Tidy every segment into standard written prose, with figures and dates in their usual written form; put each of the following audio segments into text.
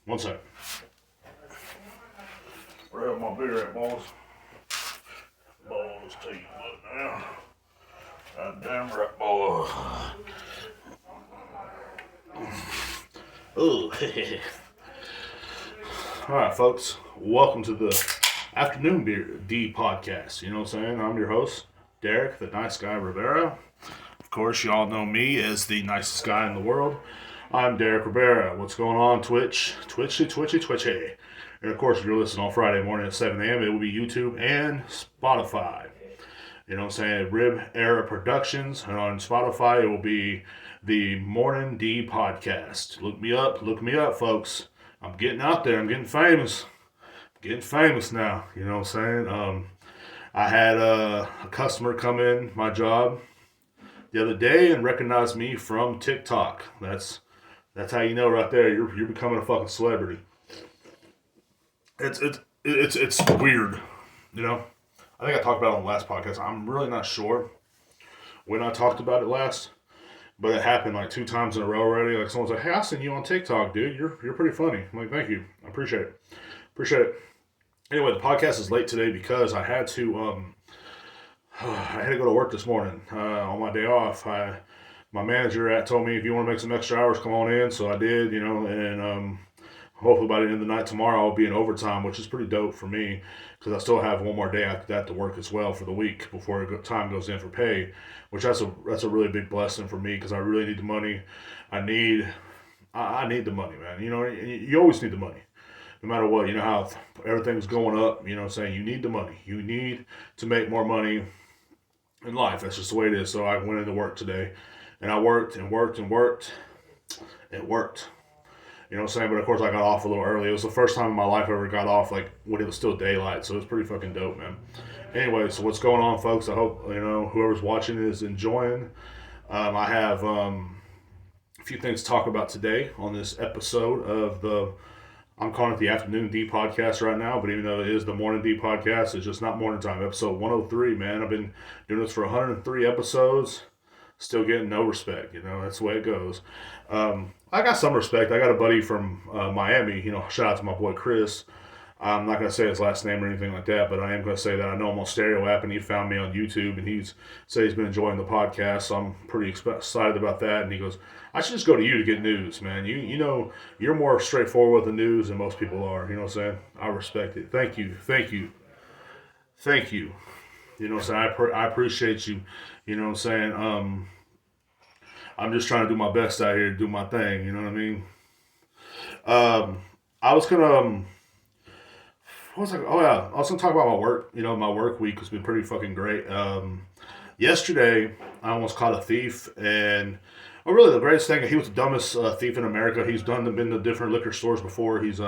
One second. Where have my beer at, boys? Boys, tell you what now. God damn right, boy. Oh, all right, folks. Welcome to the Afternoon Beer D podcast. You know what I'm saying? I'm your host, Derrek, the nice guy Rivera. Of course, y'all know me as the nicest guy in the world. I'm Derrek Rivera. What's going on, Twitch? Twitchy. And of course, if you're listening on Friday morning at 7 a.m., it will be YouTube and Spotify. You know what I'm saying? Rib Era Productions. And on Spotify, it will be the Morning D Podcast. Look me up, folks. I'm getting out there. I'm getting famous. Getting famous now. You know what I'm saying? I had a customer come in my job the other day and recognize me from TikTok. That's how you know right there you're becoming a fucking celebrity. It's weird, you know. I think I talked about it on the last podcast. I'm really not sure when I talked about it last, but it happened like 2 times in a row already. Like someone's like, "Hey, I seen you on TikTok, dude. You're pretty funny." I'm like, "Thank you. I appreciate it." Anyway, the podcast is late today because I had to go to work this morning on my day off. My manager told me if you want to make some extra hours, come on in. So I did, you know, and hopefully by the end of the night tomorrow I'll be in overtime, which is pretty dope for me because I still have one more day after that to work as well for the week before time goes in for pay, which that's a really big blessing for me because I really need the money. I need the money, man. You know, you always need the money. No matter what, you know how everything's going up, you know what I'm saying? You need the money. You need to make more money in life. That's just the way it is. So I went into work today and I worked. It worked. You know what I'm saying? But of course I got off a little early. It was the first time in my life I ever got off like when it was still daylight. So it was pretty fucking dope, man. Anyway, so what's going on, folks? I hope, you know, whoever's watching is enjoying. I have a few things to talk about today on this episode of I'm calling it the Afternoon D podcast right now, but even though it is the Morning D podcast, it's just not morning time. Episode 103, man. I've been doing this for 103 episodes, still getting no respect. You know, that's the way it goes. I got some respect. I got a buddy from Miami. You know, shout out to my boy Chris. I'm not going to say his last name or anything like that, but I am going to say that I know him on Stereo app, and he found me on YouTube, and he's said he's been enjoying the podcast, so I'm pretty excited about that. And he goes, I should just go to you to get news, man. You know, you're more straightforward with the news than most people are. You know what I'm saying? I respect it. Thank you. You know what I'm saying? I appreciate you. You know what I'm saying? I'm just trying to do my best out here, do my thing. You know what I mean? I was gonna. What was I? Oh yeah, I was gonna talk about my work. You know, my work week has been pretty fucking great. Yesterday, I almost caught a thief, and really the greatest thing, he was the dumbest thief in America. He's been to different liquor stores before. He's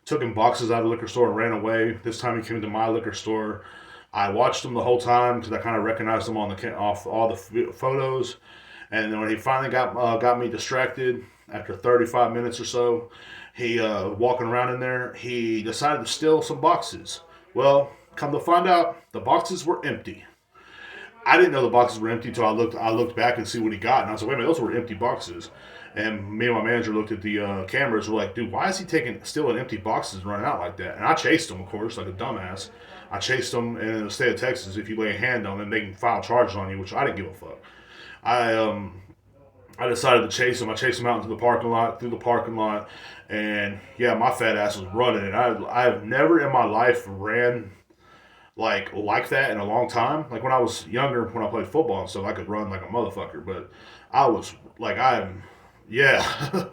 taken boxes out of the liquor store and ran away. This time he came to my liquor store. I watched him the whole time because I kind of recognized him off all the photos. And then when he finally got me distracted after 35 minutes or so, he walking around in there, he decided to steal some boxes. Well, come to find out, the boxes were empty. I didn't know the boxes were empty until I looked back and see what he got, and I was like, wait a minute, those were empty boxes. And me and my manager looked at the cameras. We're like, dude, why is he stealing empty boxes and running out like that? And I chased him, of course, like a dumbass. I chased him, and in the state of Texas, if you lay a hand on them, they can file charges on you, which I didn't give a fuck. I decided to chase him. I chased him out into the parking lot, through the parking lot, and yeah, my fat ass was running. And I've never in my life ran like that in a long time. Like when I was younger, when I played football and stuff, I could run like a motherfucker. But I was like, yeah.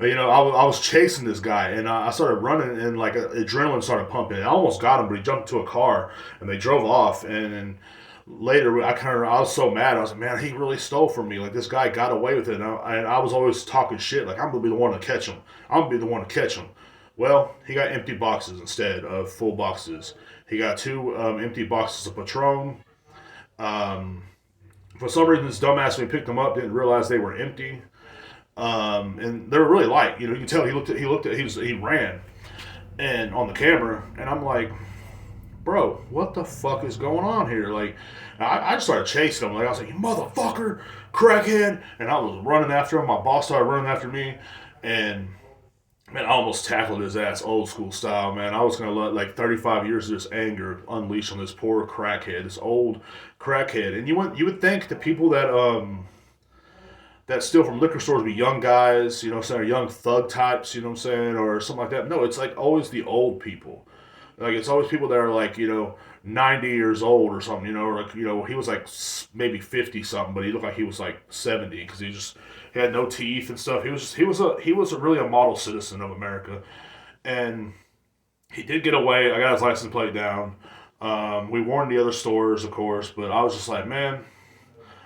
You know, I was chasing this guy, and I started running, and like adrenaline started pumping. I almost got him, but he jumped into a car, and they drove off, and later, I was so mad. I was like, man, he really stole from me. Like, this guy got away with it. And I was always talking shit. Like, I'm going to be the one to catch him. I'm going to be the one to catch him. Well, he got empty boxes instead of full boxes. He got two empty boxes of Patron. Um, for some reason, this dumbass, when he picked them up, didn't realize they were empty. And they were really light. You know, you can tell he ran and on the camera. And I'm like, bro, what the fuck is going on here? Like, I just started chasing him. Like, I was like, you motherfucker, crackhead. And I was running after him. My boss started running after me. And, man, I almost tackled his ass old school style, man. I was going to let, like, 35 years of this anger unleash on this poor crackhead, this old crackhead. And you would think the people that steal from liquor stores be young guys, you know what I'm saying, or young thug types, you know what I'm saying, or something like that. No, it's like always the old people. Like, it's always people that are like, 90 years old or something, or like, he was like maybe 50 something, but he looked like he was like 70 because he had no teeth and stuff. He was really a model citizen of America, and he did get away. I got his license plate down. We warned the other stores, of course, but I was just like, man,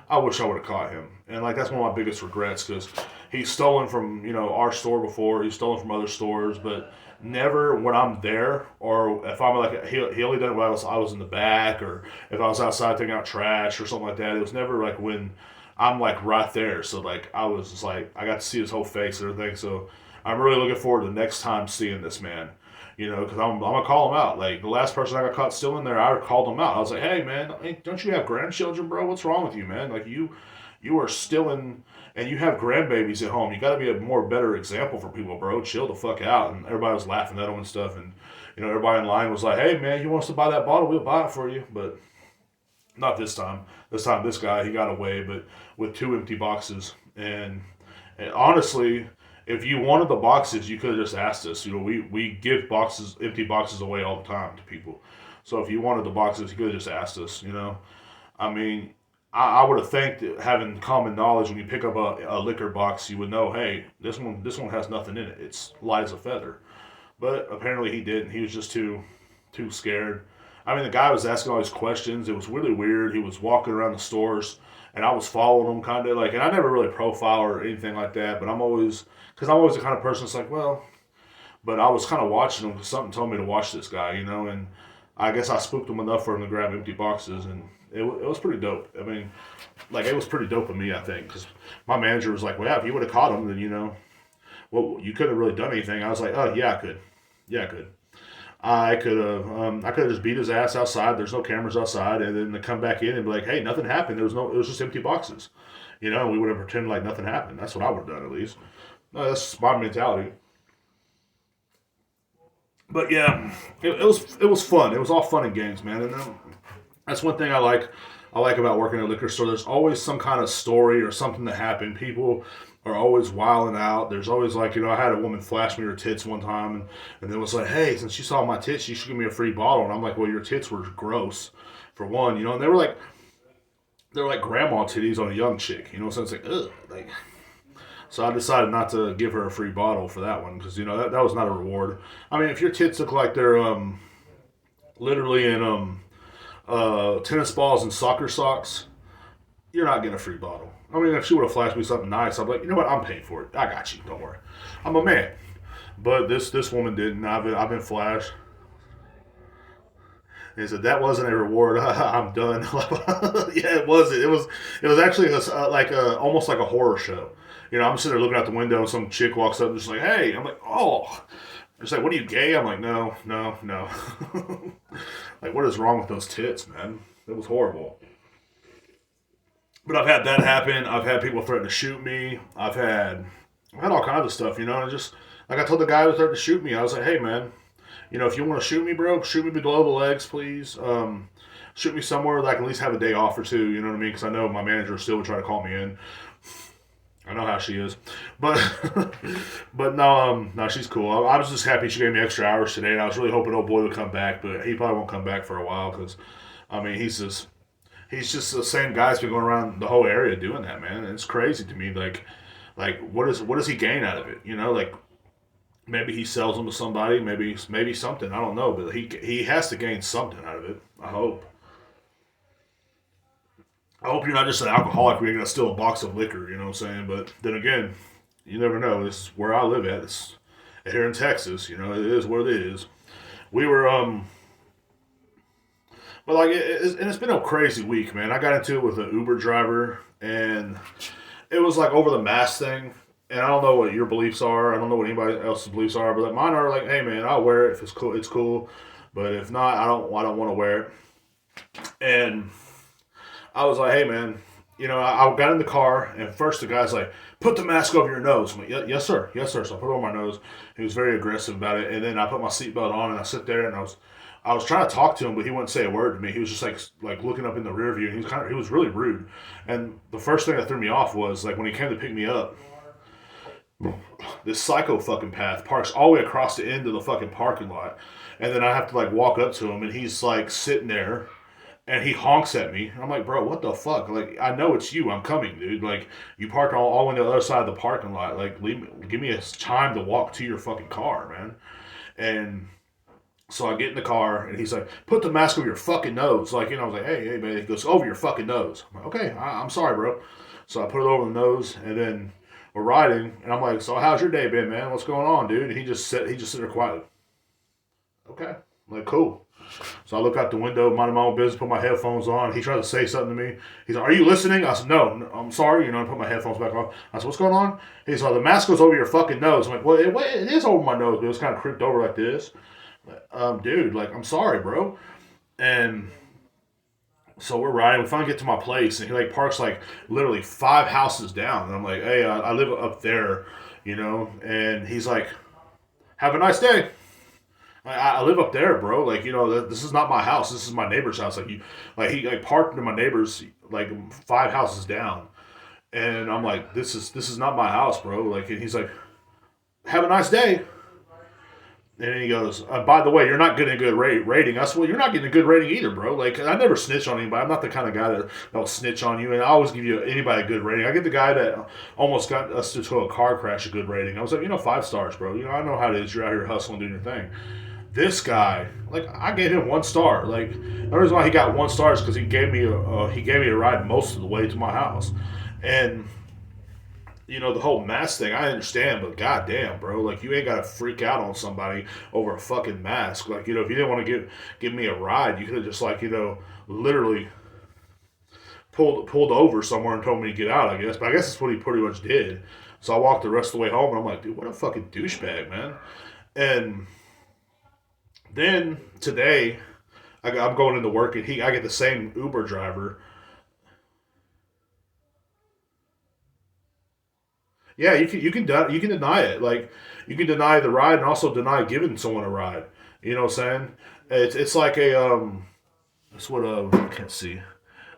I wish I would have caught him. And like, that's one of my biggest regrets because he's stolen from our store before. He's stolen from other stores, but never when I'm there, or if I'm like, he only did it when I was in the back, or if I was outside taking out trash or something like that. It was never like when I'm like right there. So like, I was just like, I got to see his whole face and everything. So I'm really looking forward to the next time seeing this man. Because I'm gonna call him out. Like, the last person I got caught stealing there, I called him out. I was like, "Hey, man, don't you have grandchildren, bro? What's wrong with you, man? Like, you are stealing, and you have grandbabies at home. You got to be a more better example for people, bro. Chill the fuck out." And everybody was laughing at him and stuff. And everybody in line was like, "Hey, man, you want us to buy that bottle? We'll buy it for you." But not this time. This time, this guy, he got away, but with two empty boxes. And honestly, if you wanted the boxes, you could have just asked us. We give empty boxes away all the time to people. So if you wanted the boxes, you could have just asked us. I mean, I would have think that having common knowledge, when you pick up a liquor box, you would know, hey, this one has nothing in it. It's light as a feather. But apparently he didn't. He was just too scared. I mean, the guy was asking all these questions. It was really weird. He was walking around the stores, and I was following him kind of like, and I never really profile or anything like that, but because I'm always the kind of person that's like, well, but I was kind of watching him because something told me to watch this guy, and I guess I spooked him enough for him to grab empty boxes, and it was pretty dope. I mean, like, it was pretty dope of me, I think, because my manager was like, well, yeah, if you would have caught him, then, well, you couldn't have really done anything. I was like, oh, yeah, I could. Yeah, I could. I could have just beat his ass outside. There's no cameras outside, and then to come back in and be like, "Hey, nothing happened. It was just empty boxes." We would have pretended like nothing happened. That's what I would have done at least. No, that's my mentality. But yeah, it was fun. It was all fun and games, man. And that's one thing I like about working at a liquor store. There's always some kind of story or something that happened. People are always wilding out. There's always like, I had a woman flash me her tits one time, and then was like, hey, since you saw my tits, you should give me a free bottle. And I'm like, well, your tits were gross, for one, and they were like grandma titties on a young chick, so it's like, ugh, like. So I decided not to give her a free bottle for that one because that was not a reward. I mean, if your tits look like they're literally in tennis balls and soccer socks, you're not getting a free bottle. I mean, if she would have flashed me something nice, I'd be like, you know what, I'm paying for it. I got you. Don't worry. I'm a man. But this woman didn't. I've been flashed. And he said that wasn't a reward. I'm done. Yeah, it wasn't. It was actually almost like a horror show. I'm sitting there looking out the window, and some chick walks up and just like, hey. I'm like, oh. She's like, what are you, gay? I'm like, no, no, no. Like, what is wrong with those tits, man? It was horrible. But I've had that happen. I've had people threaten to shoot me. I've had all kinds of stuff, and just like I told the guy who threatened to shoot me, I was like, hey, man, if you want to shoot me, bro, shoot me below the legs, please. Shoot me somewhere that I can at least have a day off or two. You know what I mean? Because I know my manager still would try to call me in. I know how she is, but but no, she's cool. I was just happy she gave me extra hours today, and I was really hoping old boy would come back, but he probably won't come back for a while because, I mean, he's just the same guy that's been going around the whole area doing that, man. And it's crazy to me, like what does he gain out of it? Like maybe he sells them to somebody, maybe something, I don't know, but he has to gain something out of it. I hope. I hope you're not just an alcoholic where you're gonna steal a box of liquor. You know what I'm saying? But then again, you never know. This is where I live at. It's here in Texas. You know, it is what it is. We were but like and it's been a crazy week, man. I got into it with an Uber driver, and it was like over the mask thing. And I don't know what your beliefs are. I don't know what anybody else's beliefs are, but like mine are like, hey man, I'll wear it if it's cool. It's cool, but if not, I don't. I don't want to wear it. And I was like, hey man, I got in the car, and first the guy's like, put the mask over your nose. I'm like, yes sir, yes sir. So I put it on my nose. He was very aggressive about it, and then I put my seatbelt on, and I sit there, and I was trying to talk to him, but he wouldn't say a word to me. He was just like looking up in the rear view, and he was really rude. And the first thing that threw me off was like when he came to pick me up, this psycho fucking path parks all the way across the end of the fucking parking lot, and then I have to like walk up to him, and he's like sitting there, and he honks at me, and I'm like, bro, what the fuck? Like, I know it's you. I'm coming, dude. Like, you parked all on the other side of the parking lot. Like, give me a time to walk to your fucking car, man. And so I get in the car, and he's like, put the mask over your fucking nose. Like, I was like, hey, man. He goes, over your fucking nose. I'm like, okay, I'm sorry, bro. So I put it over the nose, and then we're riding, and I'm like, so how's your day been, man? What's going on, dude? And he just sit there quietly. Okay. I'm like, cool. So I look out the window, minding my own business, put my headphones on. He tried to say something to me. He's like, are you listening? I said, no, I'm sorry. I put my headphones back on. I said, what's going on? He's like, the mask goes over your fucking nose. I'm like, well, it is over my nose, but it's kind of creeped over like this. Dude, like, I'm sorry, bro. And so we're riding. We finally get to my place, and he like parks like literally 5 houses down. And I'm like, hey, I live up there, And he's like, have a nice day. I live up there, bro. Like, this is not my house. This is my neighbor's house. He like parked in my neighbor's like 5 houses down, and I'm like, this is not my house, bro. Like, and he's like, have a nice day. And then he goes, by the way, you're not getting a good rating. I said, well, you're not getting a good rating either, bro. Like, I never snitch on anybody. I'm not the kind of guy that'll snitch on you. And I always give you anybody a good rating. I get the guy that almost got us into a car crash a good rating. I was like, 5 stars, bro. I know how it is. You're out here hustling, doing your thing. This guy, like, I gave him 1 star. Like, the reason why he got 1 star is because he gave me a ride most of the way to my house. And the whole mask thing, I understand, but goddamn, bro, like, you ain't gotta freak out on somebody over a fucking mask. Like, if you didn't want to give me a ride, you could have just like, literally pulled over somewhere and told me to get out, I guess. But I guess that's what he pretty much did. So I walked the rest of the way home, and I'm like, dude, what a fucking douchebag, man. And then today, I'm going into work, and I get the same Uber driver. Yeah, you can deny it. Like, you can deny the ride and also deny giving someone a ride. You know what I'm saying? It's like that's what I can't see.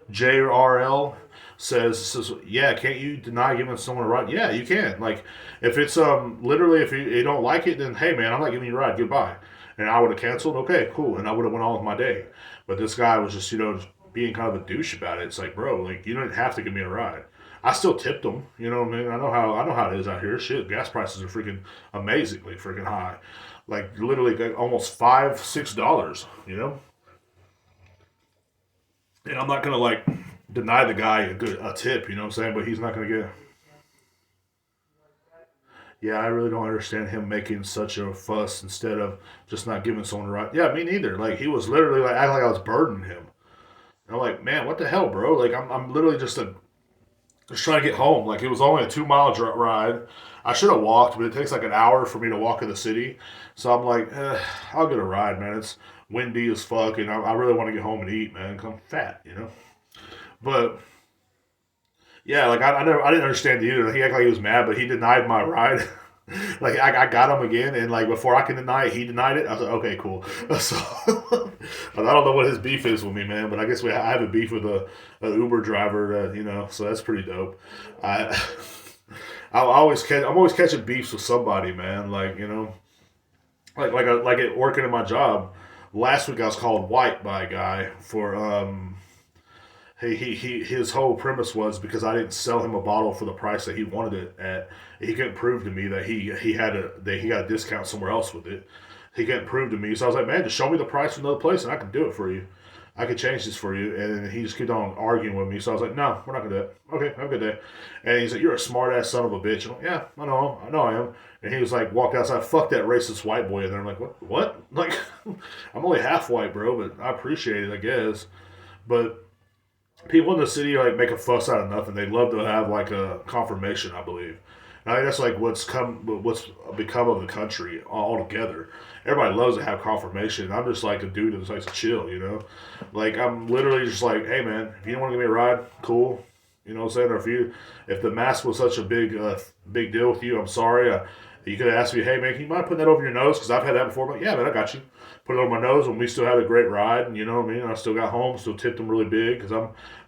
JRL says, yeah, can't you deny giving someone a ride? Yeah, you can. Like, if it's literally, if you don't like it, then hey man, I'm not giving you a ride. Goodbye. And I would have canceled. Okay, cool, and I would have went on with my day. But this guy was just just being kind of a douche about it. It's like, bro, like, you don't have to give me a ride. I still tipped them. You know what I mean? I know how it is out here. Shit, gas prices are freaking amazingly freaking high. Like, literally like almost $5-6. And I'm not gonna like deny the guy a tip. You know what I'm saying? But he's not gonna get. Yeah, I really don't understand him making such a fuss instead of just not giving someone a ride. Yeah, me neither. Like, he was literally like acting like I was burdening him. And I'm like, man, what the hell, bro? Like, I'm literally just trying to get home. Like, it was only a 2 mile ride. I should have walked, but it takes like an hour for me to walk in the city. So I'm like, I'll get a ride, man. It's windy as fuck, and I really want to get home and eat, man. 'Cause I'm fat. But yeah, like, I didn't understand it either. He acted like he was mad, but he denied my ride. Like, I got him again, and like before I can deny it, he denied it. I was like, okay, cool. So I don't know what his beef is with me, man, but I guess I have a beef with a Uber driver, so that's pretty dope. I I'm always catching beefs with somebody, man. Like, like at working at my job. Last week I was called white by a guy for his whole premise was because I didn't sell him a bottle for the price that he wanted it at. He couldn't prove to me that he got a discount somewhere else with it. He couldn't prove to me, so I was like, man, just show me the price from another place and I can do it for you. I could change this for you. And he just kept on arguing with me. So I was like, no, we're not going to do it. Okay, have a good day. And he's like, you're a smart ass son of a bitch. I'm like, yeah, I know. I know I am. And he was like, walked outside, fuck that racist white boy. And then I'm like, what? What? Like, I'm only half white, bro, but I appreciate it, I guess. But people in the city like make a fuss out of nothing. They love to have like a confirmation, I believe. And I think that's like what's become of the country altogether. Everybody loves to have confirmation. I'm just like a dude that just likes to chill, you know. Like I'm literally just like, hey man, if you don't want to give me a ride, cool. You know what I'm saying? Or if the mask was such a big deal with you, I'm sorry. You could have asked me, hey man, can you mind putting that over your nose? Because I've had that before. But yeah, man, I got you. Put it on my nose, and we still had a great ride. And you know what I mean? I still got home, still tipped them really big because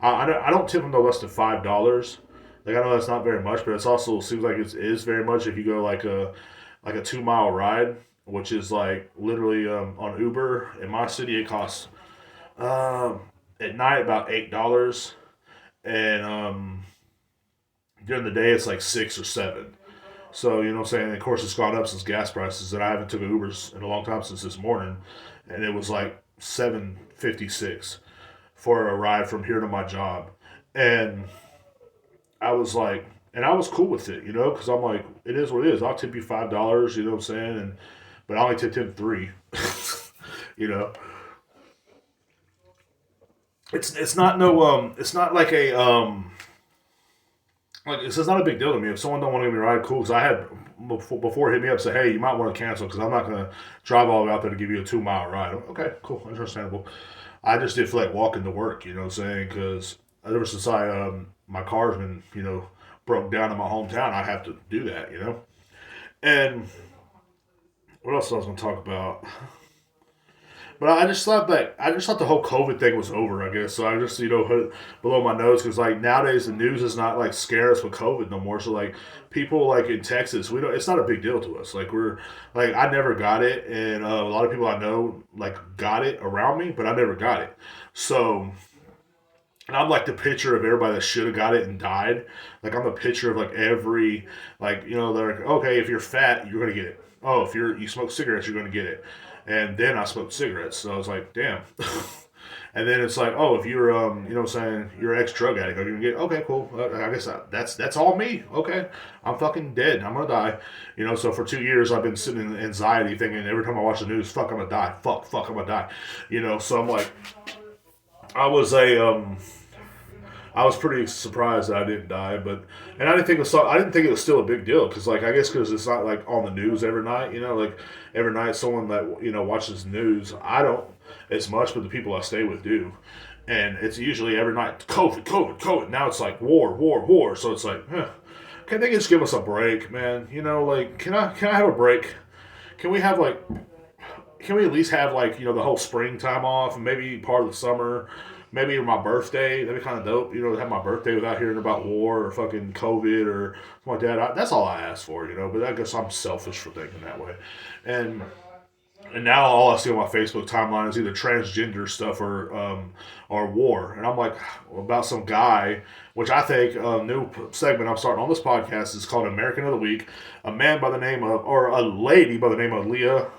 I don't tip them no less than $5. Like I know that's not very much, but it's also seems like it is very much if you go like a 2 mile ride, which is like literally on Uber in my city it costs um, at night about $8, and during the day it's like 6 or 7. So you know what I'm saying. And of course, it's gone up since gas prices, and I haven't took Ubers in a long time since this morning, and it was like 7.56 for a ride from here to my job, and I was like, and I was cool with it, you know, because I'm like, it is what it is. I'll tip you $5, you know what I'm saying, and but I only tipped him 3, you know. It's not no it's not like it's just not a big deal to me. If someone don't want to give me a ride, cool. Because I had before hit me up say, hey, you might want to cancel because I'm not gonna drive all the way out there to give you a 2 mile ride. Okay, cool, understandable. I just did feel like walking to work. You know what I'm saying? Because ever since my car's been broke down in my hometown, I have to do that. You know. And what else I was gonna talk about? But I just thought the whole COVID thing was over. I guess so. I just put it below my nose because like nowadays the news is not like scare us with COVID no more. So like people like in Texas, we don't. It's not a big deal to us. Like we're like I never got it, and a lot of people I know like got it around me, but I never got it. So and I'm like the picture of everybody that should have got it and died. Like I'm the picture of like every they're like okay if you're fat you're gonna get it. Oh if you smoke cigarettes you're gonna get it. And then I smoked cigarettes, so I was like damn. And then it's like oh if you're what I'm saying you're an ex drug addict are you gonna get okay cool I guess that's all me okay I'm fucking dead I'm gonna die so for 2 years I've been sitting in anxiety thinking every time I watch the news fuck I'm gonna die fuck I'm gonna die so I'm like I was a I was pretty surprised that I didn't die, but and I didn't think it was still a big deal because like I guess because it's not like on the news every night, like every night someone that watches the news. I don't as much, but the people I stay with do, and it's usually every night COVID. Now it's like war. So it's like, can they just give us a break, man? Like can I have a break? Can we have like can we at least have like the whole springtime off and maybe part of the summer, maybe my birthday? That'd be kind of dope, to have my birthday without hearing about war or fucking COVID or something like that. That's all I ask for, But I guess I'm selfish for thinking that way, and now all I see on my Facebook timeline is either transgender stuff or war, and I'm like about some guy, which I think a new segment I'm starting on this podcast is called American of the Week. A man by the name of or a lady by the name of Leah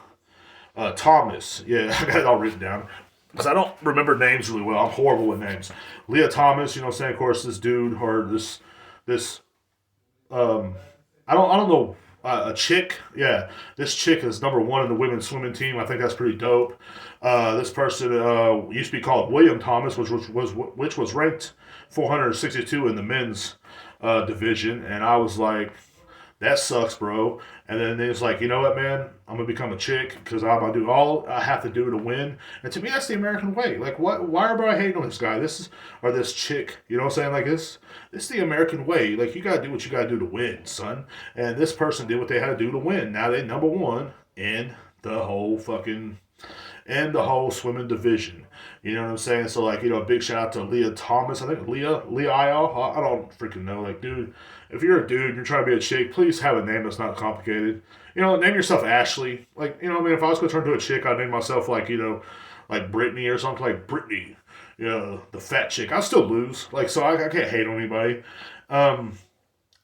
Thomas. Yeah, I got it all written down. Because I don't remember names really well. I'm horrible with names. Leah Thomas, what I'm saying? Of course, this dude or this um, I don't know a chick. Yeah, this chick is number one in the women's swimming team. I think that's pretty dope. This person used to be called William Thomas, which was ranked 462 in the men's division, and I was like, that sucks, bro. And then it's like, you know what, man? I'm gonna become a chick because I'm gonna do all I have to do to win. And to me, that's the American way. Like, what? Why am I hating on this guy? This is or this chick. You know what I'm saying? Like this is the American way. Like, you gotta do what you gotta do to win, son. And this person did what they had to do to win. Now they number one in the whole fucking and the whole swimming division. You know what I'm saying? So like, a big shout out to Leah Thomas. I think Leah I don't freaking know. Like, dude, if you're a dude and you're trying to be a chick, please have a name that's not complicated. Name yourself Ashley. Like, if I was gonna turn to a chick, I'd name myself like, like Brittany or something like Brittany. The fat chick. I'll still lose. Like, so I can't hate on anybody.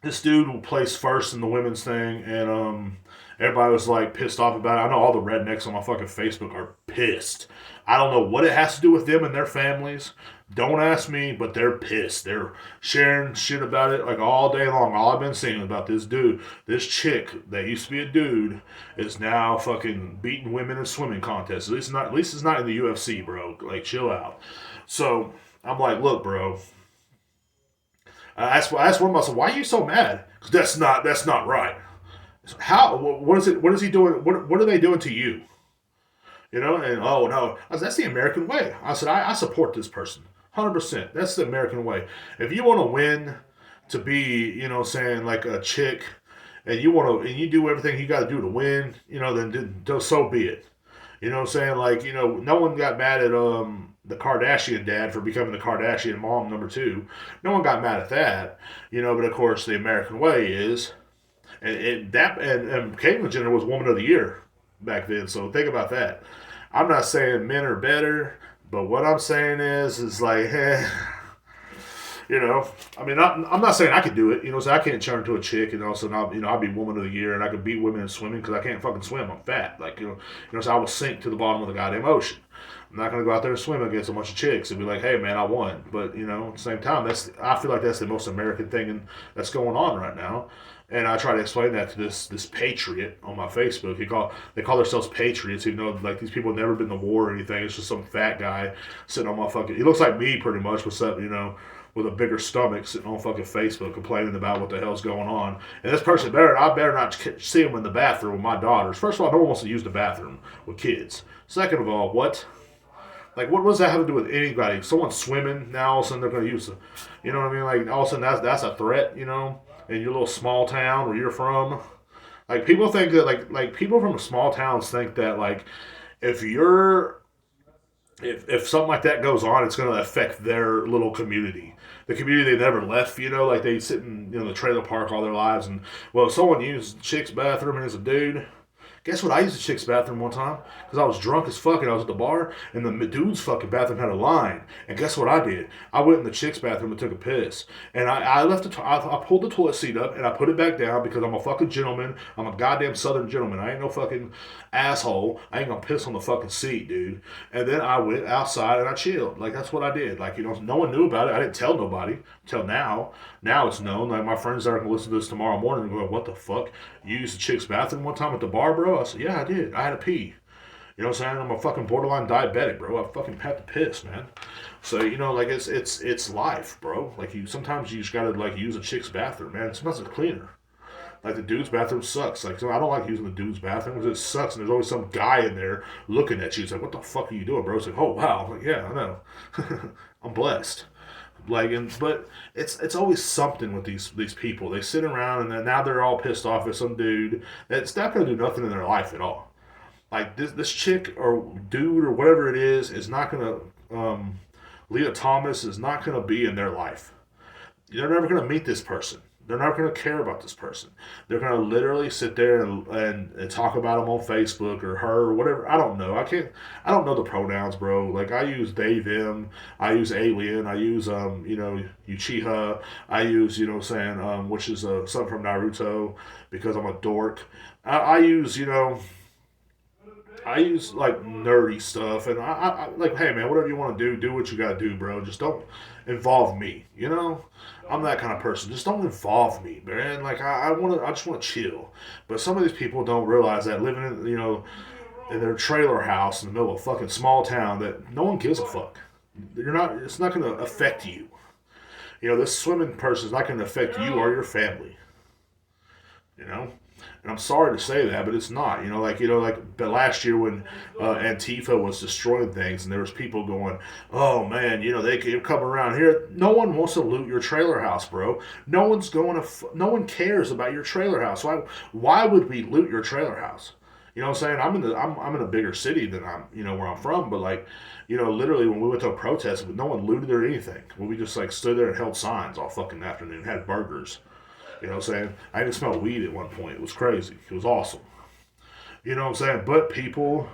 This dude will place first in the women's thing, and everybody was like pissed off about it. I know all the rednecks on my fucking Facebook are pissed. I don't know what it has to do with them and their families. Don't ask me, but they're pissed. They're sharing shit about it like all day long. All I've been seeing about this dude, this chick that used to be a dude, is now fucking beating women in swimming contests. At least it's not in the UFC, bro. Like, chill out. So I'm like, look, bro. I asked one of them, why are you so mad? Because that's not right. How? What is it? What is he doing? What are they doing to you? And oh no, that's the American way. I said, I support this person. 100%. That's the American way. If you want to win to be, saying like a chick, and you do everything you got to do to win, then so be it. You know what I'm saying? Like, no one got mad at the Kardashian dad for becoming the Kardashian mom number two. No one got mad at that. But of course the American way is, and Caitlyn Jenner was Woman of the Year back then. So think about that. I'm not saying men are better, but what I'm saying is like, I mean, I'm not saying I could do it. So I can't turn into a chick and also not, I'll be Woman of the Year and I could beat women in swimming because I can't fucking swim. I'm fat. Like, so I will sink to the bottom of the goddamn ocean. I'm not gonna go out there and swim against a bunch of chicks and be like, hey man, I won. But at the same time, I feel like that's the most American thing that's going on right now. And I try to explain that to this patriot on my Facebook. They call themselves patriots, even though like these people have never been to war or anything. It's just some fat guy sitting on my fucking. He looks like me pretty much, with with a bigger stomach, sitting on fucking Facebook complaining about what the hell's going on. And this person I better not see him in the bathroom with my daughters. First of all, no one wants to use the bathroom with kids. Second of all, what? Like, what does that have to do with anybody? Someone's swimming, now all of a sudden they're going to use it. You know what I mean? Like, all of a sudden that's a threat, in your little small town where you're from. Like, people think that, like people from small towns think that, like, if something like that goes on, it's going to affect their little community. The community they never left, like they sit in the trailer park all their lives. And, well, if someone used the chick's bathroom and is a dude. Guess what? I used the chick's bathroom one time because I was drunk as fuck and I was at the bar and the dude's fucking bathroom had a line. And guess what I did? I went in the chick's bathroom and took a piss. And I left I pulled the toilet seat up and I put it back down because I'm a fucking gentleman. I'm a goddamn southern gentleman. I ain't no fucking asshole. I ain't gonna piss on the fucking seat, dude. And then I went outside and I chilled. Like, that's what I did. Like, no one knew about it. I didn't tell nobody until now. Now it's known. Like, my friends are gonna listen to this tomorrow morning and go, what the fuck? You used the chick's bathroom one time at the bar, bro? I said, yeah, I did. I had to pee. You know what I'm saying? I'm a fucking borderline diabetic, bro. I fucking had to piss, man. So, like, it's life, bro. Like, sometimes you just gotta, like, use a chick's bathroom, man. Sometimes it's cleaner. Like, the dude's bathroom sucks. Like, so I don't like using the dude's bathroom because it sucks, and there's always some guy in there looking at you. It's like, what the fuck are you doing, bro? It's like, oh, wow. I'm like, yeah, I know. I'm blessed. But it's always something with these people. They sit around and then now they're all pissed off at some dude that's not gonna do nothing in their life at all. Like, this chick or dude or whatever it is not gonna Leah Thomas is not gonna be in their life. They're never gonna meet this person. They're not going to care about this person. They're going to literally sit there and talk about them on Facebook or her or whatever. I don't know. I don't know the pronouns, bro. Like, I use they, them. I use alien. I use, Uchiha. I use, which is something from Naruto because I'm a dork. I use, like nerdy stuff, and I like, hey man, whatever you want to do what you gotta do, bro. Just don't involve me. I'm that kind of person. Just don't involve me, man. Like, I just want to chill. But some of these people don't realize that living in their trailer house in the middle of a fucking small town, that no one gives a fuck. It's not gonna affect you. This swimming person is not gonna affect you or your family. And I'm sorry to say that, but it's not. But last year when Antifa was destroying things, and there was people going, "Oh man, they can come around here." No one wants to loot your trailer house, bro. No one cares about your trailer house. Why would we loot your trailer house? You know what I'm saying? I'm in a bigger city than where I'm from, but like, literally when we went to a protest, no one looted or anything. We just like stood there and held signs all fucking afternoon, had burgers. You know what I'm saying? I even smelled weed at one point. It was crazy. It was awesome. You know what I'm saying? But people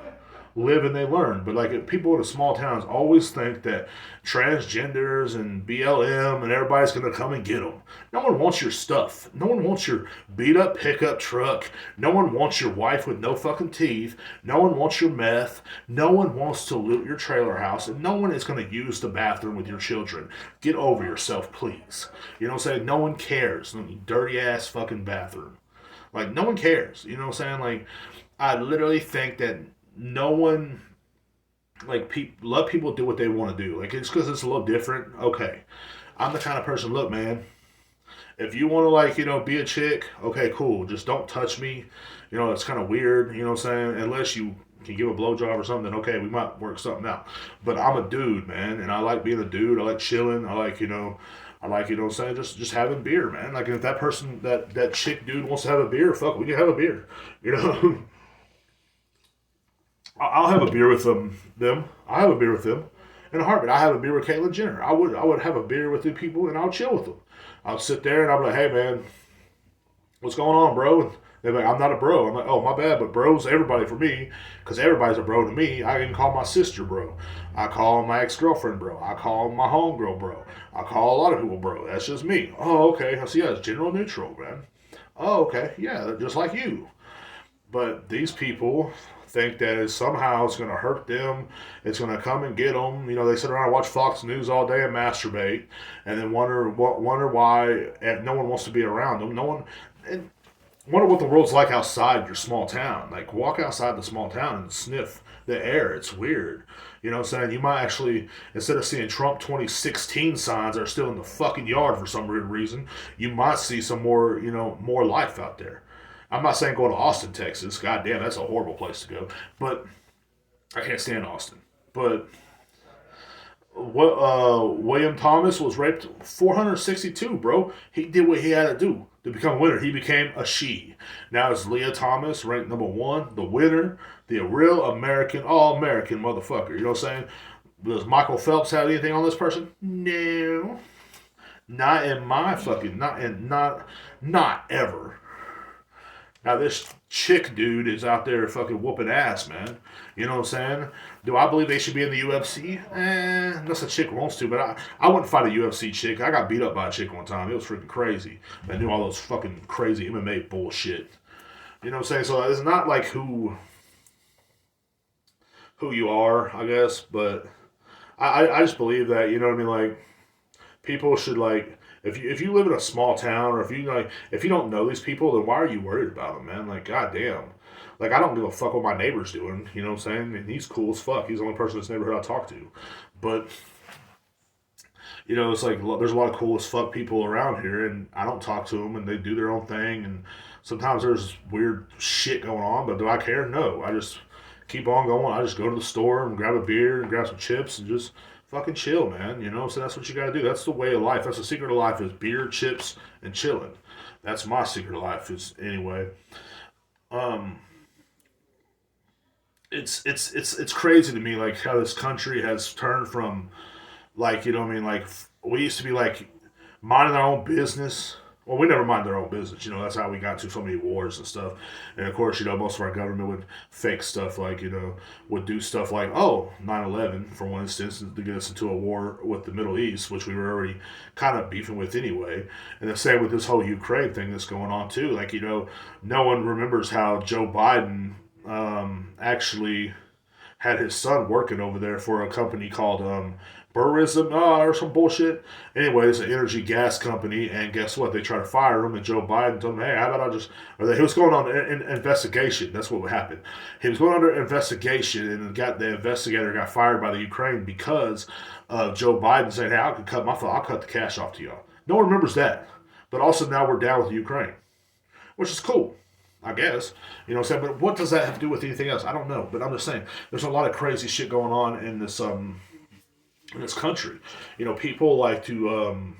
live and they learn. But like people in the small towns always think that transgenders and BLM and everybody's gonna come and get them. No one wants your stuff. No one wants your beat up pickup truck. No one wants your wife with no fucking teeth. No one wants your meth. No one wants to loot your trailer house, and no one is gonna use the bathroom with your children. Get over yourself, please. You know what I'm saying? No one cares. Dirty ass fucking bathroom. Like no one cares. You know what I'm saying? Like I literally think that no one like let people do what they want to do. Like it's because it's a little different. Okay, I'm the kind of person. Look, man, if you want to be a chick, okay, cool. Just don't touch me. It's kind of weird. You know what I'm saying? Unless you can give a blowjob or something, okay, we might work something out. But I'm a dude, man, and I like being a dude. I like chilling. I like I like, what I'm saying, just having beer, man. Like, if that person, that chick dude wants to have a beer, fuck, we can have a beer. I'll have a beer with them. I have a beer with them in a heartbeat. I have a beer with Caitlyn Jenner. I would have a beer with the people, and I'll chill with them. I'll sit there, and I'll be like, hey, man, what's going on, bro? And they're like, I'm not a bro. I'm like, oh, my bad, but bro's everybody for me, because everybody's a bro to me. I even call my sister bro. I call my ex-girlfriend bro. I call my homegirl bro. I call a lot of people bro. That's just me. Oh, okay. So, yeah, it's general neutral, man. Oh, okay. Yeah, they're just like you. But these people think that somehow it's going to hurt them. It's going to come and get them. They sit around and watch Fox News all day and masturbate, and then wonder why no one wants to be around them. No one. And wonder what the world's like outside your small town. Like, walk outside the small town and sniff the air. It's weird. You know what I'm saying? You might actually, instead of seeing Trump 2016 signs that are still in the fucking yard for some weird reason, you might see some more, more life out there. I'm not saying go to Austin, Texas. God damn, that's a horrible place to go. But I can't stand Austin. But William Thomas was raped 462, bro. He did what he had to do to become a winner. He became a she. Now it's Leah Thomas, ranked number 1, the winner, the real American, all-American motherfucker. You know what I'm saying? Does Michael Phelps have anything on this person? No. Not in my fucking, not ever. Now this chick dude is out there fucking whooping ass, man. You know what I'm saying? Do I believe they should be in the UFC? Unless a chick wants to, but I wouldn't fight a UFC chick. I got beat up by a chick one time. It was freaking crazy. I knew all those fucking crazy MMA bullshit. You know what I'm saying? So it's not like who you are, I guess, but I just believe that, you know what I mean? Like, people should, like, if you live in a small town, or if you don't know these people, then why are you worried about them, man? Like, goddamn. Like, I don't give a fuck what my neighbor's doing, you know what I'm saying? And he's cool as fuck. He's the only person in this neighborhood I talk to. But, it's like, there's a lot of cool as fuck people around here, and I don't talk to them, and they do their own thing, and sometimes there's weird shit going on, but do I care? No. I just keep on going. I just go to the store and grab a beer and grab some chips and just fucking chill, man. So that's what you gotta do. That's the way of life. That's the secret of life, is beer, chips, and chilling. That's my secret of life, is anyway. It's crazy to me, like, how this country has turned from, like, like, we used to be like minding our own business. Well, we never minded our own business. That's how we got to so many wars and stuff. And of course, most of our government would fake stuff, like, would do stuff like, 9/11, for one instance, to get us into a war with the Middle East, which we were already kind of beefing with anyway. And the same with this whole Ukraine thing that's going on too. Like, no one remembers how Joe Biden actually had his son working over there for a company called Burism, or some bullshit. Anyway, it's an energy gas company, and guess what? They tried to fire him, and Joe Biden told him, hey, how about he was going on an investigation. That's what happened. He was going under investigation, and the investigator got fired by the Ukraine because of Joe Biden saying, hey, I'll cut the cash off to y'all. No one remembers that. But also now we're down with Ukraine, which is cool, I guess. You know what I'm saying? But what does that have to do with anything else? I don't know. But I'm just saying, there's a lot of crazy shit going on in this country. People like to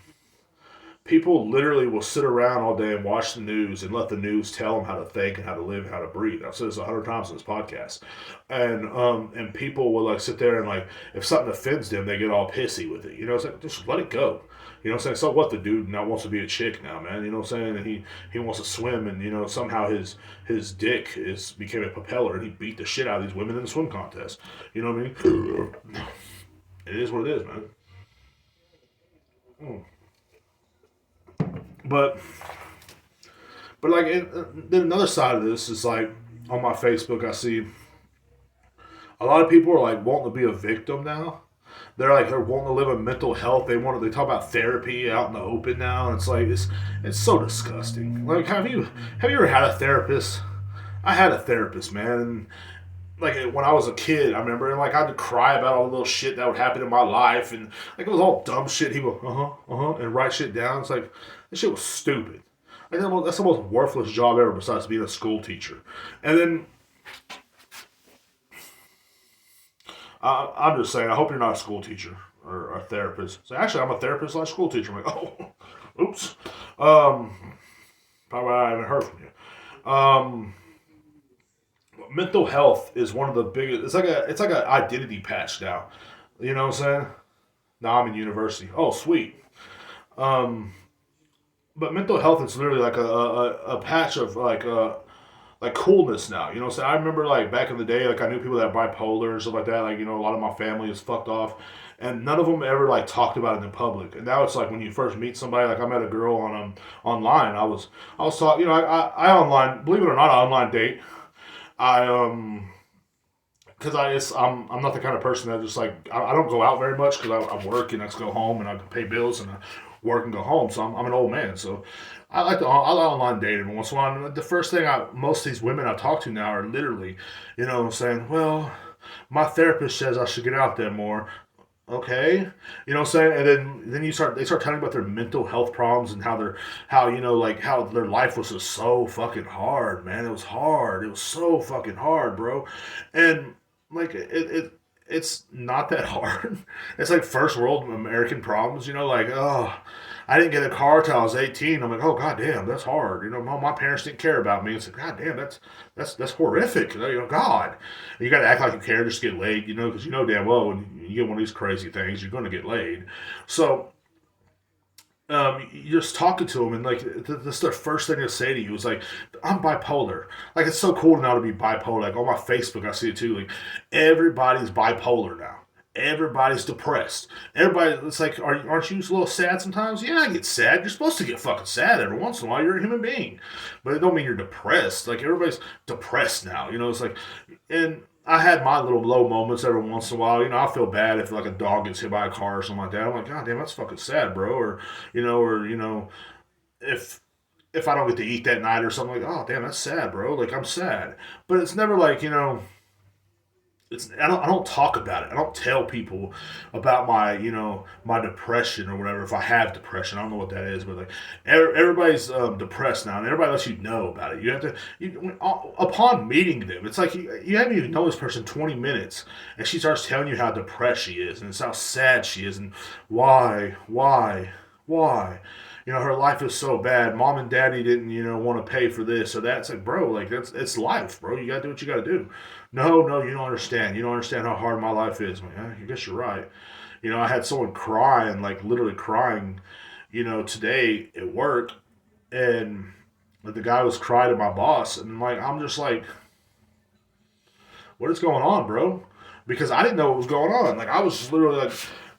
people literally will sit around all day and watch the news and let the news tell them how to think and how to live and how to breathe. I've said this 100 times in this podcast, and people will like sit there and like if something offends them, they get all pissy with it. You know, it's like just let it go. You know what I'm saying? So what, the dude now wants to be a chick now, man. You know what I'm saying? And he wants to swim, and you know somehow his dick is became a propeller, and he beat the shit out of these women in the swim contest. You know what I mean? It is what it is, man. Mm. But like then another side of this is like on my Facebook I see a lot of people are like wanting to be a victim now. They're wanting to live in mental health. They talk about therapy out in the open now, and it's like it's so disgusting. Like have you ever had a therapist? I had a therapist, man. And like when I was a kid, I remember, and like I had to cry about all the little shit that would happen in my life, and like it was all dumb shit. He would and write shit down. It's like this shit was stupid. Like that's the most worthless job ever, besides being a school teacher. And then I'm just saying, I hope you're not a school teacher or a therapist. So actually, I'm a therapist slash school teacher. I'm like, oh, oops. Probably I haven't heard from you. Mental health is one of the biggest. It's like an identity patch now. You know what I'm saying? Now I'm in university. Oh, sweet. Um, but mental health is literally like a patch of like coolness now. You know what I'm saying? I remember like back in the day, like I knew people that had bipolar and stuff like that. Like, you know, a lot of my family is fucked off. And none of them ever like talked about it in public. And now it's like when you first meet somebody, like I met a girl on online. I was talking, you know, I online, believe it or not, I online date. I because I'm not the kind of person that just like I don't go out very much because I work and I just go home and I pay bills and I work and go home. So I'm an old man. So I like online date every once in a while. And the first thing most of these women I talk to now are literally, you know, saying, well, my therapist says I should get out there more. Okay, you know what I'm saying, and then they start telling about their mental health problems and how you know like how their life was just so fucking hard, man. It was hard. It was so fucking hard, bro. And like it's not that hard. It's like first world American problems, you know, like oh. I didn't get a car till I was 18. I'm like, oh god damn, that's hard. You know, my parents didn't care about me. It's like, god damn, that's horrific. You know, God, and you got to act like you care just to get laid. You know, because you know damn well when you get one of these crazy things, you're going to get laid. So you're just talking to them, and like that's their first thing to say to you is like, "I'm bipolar." Like it's so cool now to be bipolar. Like on my Facebook, I see it too. Like everybody's bipolar now. Everybody's depressed. Everybody, it's like, aren't you a little sad sometimes? Yeah, I get sad. You're supposed to get fucking sad every once in a while. You're a human being, but it don't mean you're depressed. Like everybody's depressed now. You know, it's like, and I had my little low moments every once in a while. You know, I feel bad if like a dog gets hit by a car or something like that. I'm like, God damn, that's fucking sad, bro. Or if I don't get to eat that night or something like, oh damn, that's sad, bro. Like I'm sad, but it's never like I don't talk about it. I don't tell people about my depression or whatever. If I have depression, I don't know what that is, but like everybody's depressed now, and everybody lets you know about it. You have to upon meeting them. It's like you haven't even known this person 20 minutes, and she starts telling you how depressed she is, and it's how sad she is, and why. You know, her life is so bad. Mom and daddy didn't, want to pay for this or that. It's like, bro, like it's life, bro. You gotta do what you gotta do. No, you don't understand. You don't understand how hard my life is. I'm like, I guess you're right. You know, I had someone crying, like literally crying, today at work, and like, the guy was crying to my boss, and like I'm just like, what is going on, bro? Because I didn't know what was going on. Like I was just literally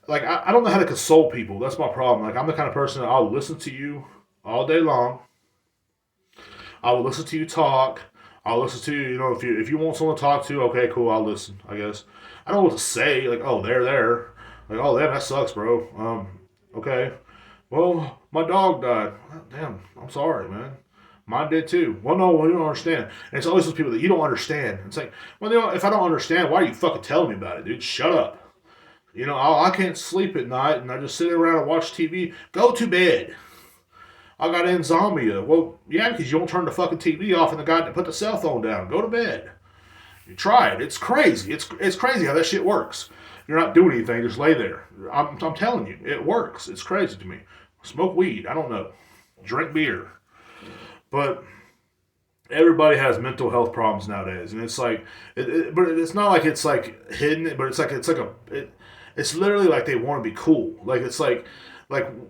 like I don't know how to console people. That's my problem. Like I'm the kind of person that I'll listen to you all day long. I will listen to you talk. I'll listen to you. If you want someone to talk to, okay, cool. I'll listen. I guess I don't know what to say. Like, oh, they're there. Like, oh, damn, that sucks, bro. Okay. Well, my dog died. Damn, I'm sorry, man. Mine did too. Well, you don't understand. And it's always those people that you don't understand. It's like, well, if I don't understand, why are you fucking telling me about it, dude? Shut up. I can't sleep at night, and I just sit around and watch TV. Go to bed. I got insomnia. Well, yeah, because you don't turn the fucking TV off and the guy that put the cell phone down. Go to bed. You try it. It's crazy. It's crazy how that shit works. You're not doing anything. Just lay there. I'm telling you, it works. It's crazy to me. Smoke weed. I don't know. Drink beer. But everybody has mental health problems nowadays, and it's like, but it's not like it's like hidden, but it's literally like they want to be cool. Like it's like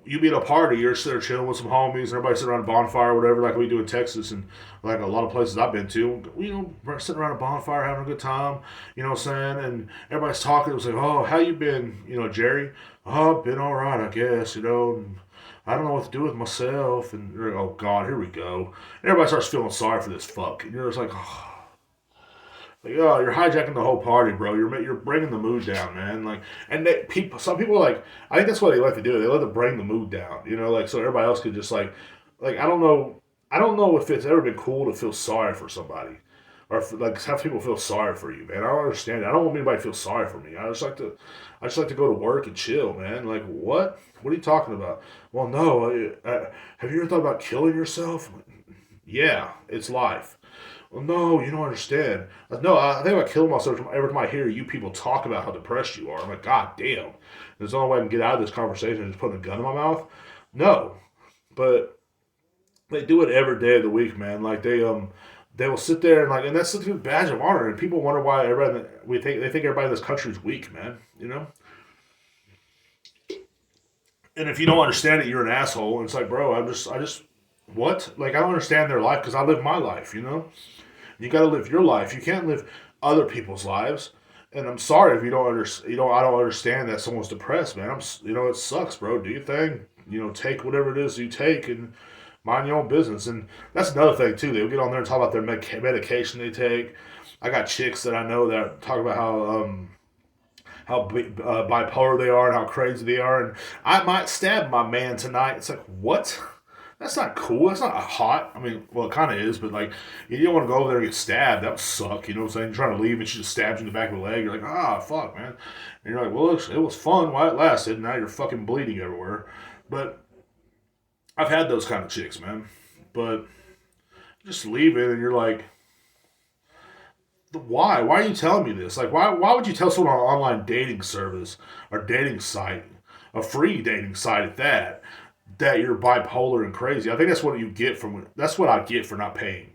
you be at a party, you're sitting there chilling with some homies, and everybody sitting around a bonfire or whatever, like we do in Texas, and like a lot of places I've been to, you know, we're sitting around a bonfire having a good time, you know what I'm saying, and everybody's talking. It was like, oh, how you been, you know, Jerry? Oh, been all right, I guess, you know. And I don't know what to do with myself, and you're like, oh God, here we go. And everybody starts feeling sorry for this fuck, and you're just like, oh, you're hijacking the whole party, bro. You're bringing the mood down, man. Like, and some people like, I think that's what they like to do. They like to bring the mood down, you know, like so everybody else could just like I don't know if it's ever been cool to feel sorry for somebody, or like have people feel sorry for you, man. I don't understand it. I don't want anybody to feel sorry for me. I just like to go to work and chill, man. Like what? What are you talking about? Well, no. Have you ever thought about killing yourself? Yeah, it's life. Well, no, you don't understand. No, I think about killing myself every time I hear you people talk about how depressed you are. I'm like, God damn. There's the only way I can get out of this conversation is just putting a gun in my mouth. No, but they do it every day of the week, man. Like they will sit there and and that's a badge of honor. And people wonder why they think everybody in this country is weak, man. You know. And if you don't understand it, you're an asshole. And it's like, bro, I just what? Like I don't understand their life because I live my life. You know. You got to live your life. You can't live other people's lives. And I'm sorry if you don't understand. You know, I don't understand that someone's depressed, man. You know, it sucks, bro. Do your thing. You know, take whatever it is you take and mind your own business. And that's another thing too. They'll get on there and talk about their medication they take. I got chicks that I know that talk about how bipolar they are and how crazy they are. And I might stab my man tonight. It's like what? That's not cool. That's not hot. I mean, well, it kind of is, but like, you don't want to go over there and get stabbed. That would suck. You know what I'm saying? You're trying to leave and she just stabs you in the back of the leg. You're like, ah, fuck, man. And you're like, well, it was fun while it lasted. Now you're fucking bleeding everywhere. But I've had those kind of chicks, man. But just leave it and you're like, why? Why are you telling me this? Like, why would you tell someone on an online dating service or dating site, a free dating site at that you're bipolar and crazy? I think that's what I get for not paying.